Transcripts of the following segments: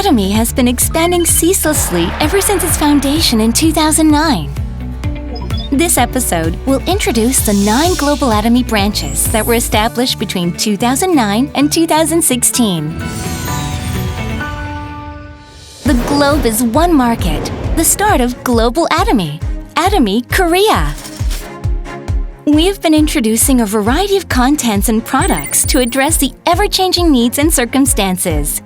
Atomy has been expanding ceaselessly ever since its foundation in 2009. This episode will introduce the 9 global Atomy branches that were established between 2009 and 2016. The globe is one market, the start of global Atomy, Atomy Korea. We have been introducing a variety of contents and products to address the ever-changing needs and circumstances.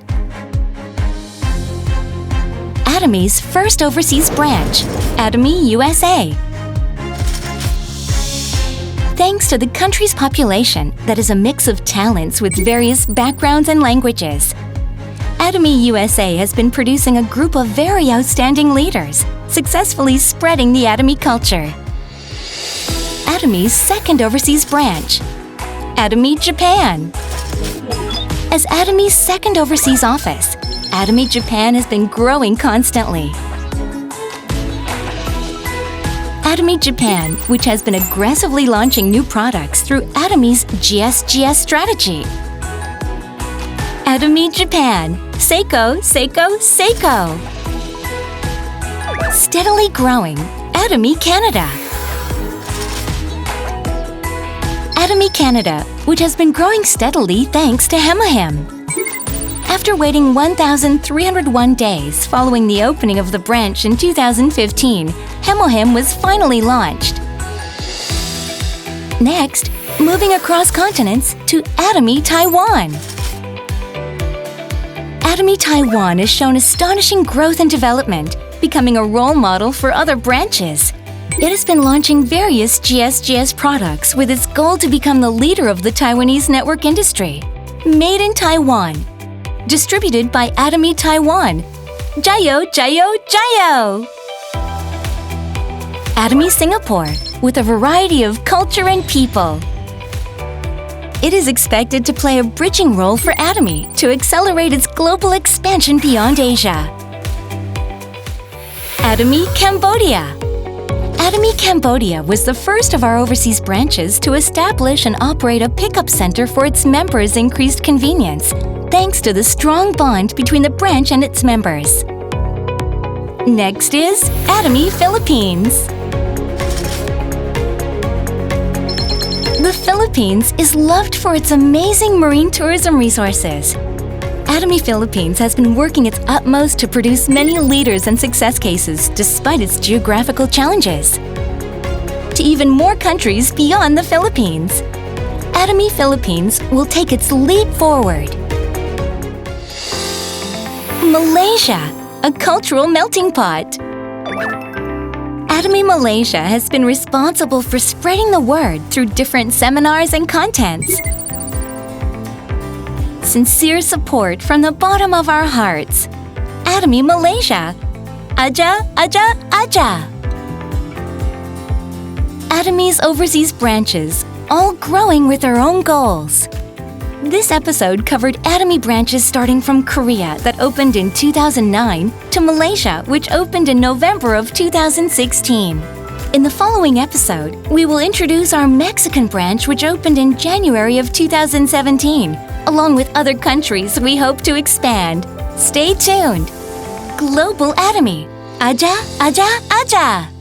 Atomy's first overseas branch, Atomy USA. Thanks to the country's population that is a mix of talents with various backgrounds and languages, Atomy USA has been producing a group of very outstanding leaders, successfully spreading the Atomy culture. Atomy's second overseas branch, Atomy Japan. As Atomy's second overseas office, Atomy Japan has been growing constantly. Atomy Japan, which has been aggressively launching new products through Atomy's GSGS strategy. Atomy Japan, Seiko, Seiko, Seiko. Steadily growing, Atomy Canada. Atomy Canada, which has been growing steadily thanks to Hemohem. After waiting 1,301 days following the opening of the branch in 2015, Hemohem was finally launched. Next, moving across continents to Atomy Taiwan. Atomy Taiwan has shown astonishing growth and development, becoming a role model for other branches. It has been launching various GSGS products with its goal to become the leader of the Taiwanese network industry. Made in Taiwan. Distributed by Atomy Taiwan. Jayo, Jayo, Jayo! Atomy Singapore, with a variety of culture and people. It is expected to play a bridging role for Atomy to accelerate its global expansion beyond Asia. Atomy Cambodia. Atomy Cambodia was the first of our overseas branches to establish and operate a pickup center for its members' increased convenience, thanks to the strong bond between the branch and its members. Next is Atomy Philippines. The Philippines is loved for its amazing marine tourism resources. Atomy Philippines has been working its utmost to produce many leaders and success cases despite its geographical challenges. To even more countries beyond the Philippines, Atomy Philippines will take its leap forward. Malaysia, a cultural melting pot. Atomy Malaysia has been responsible for spreading the word through different seminars and contents. Sincere support from the bottom of our hearts. Atomy Malaysia. Aja, Aja, Aja. Atomy's overseas branches, all growing with their own goals. This episode covered Atomy branches starting from Korea that opened in 2009 to Malaysia, which opened in November of 2016. In the following episode, we will introduce our Mexican branch, which opened in January of 2017, along with other countries we hope to expand. Stay tuned! Global Atomy. Aja, Aja, Aja!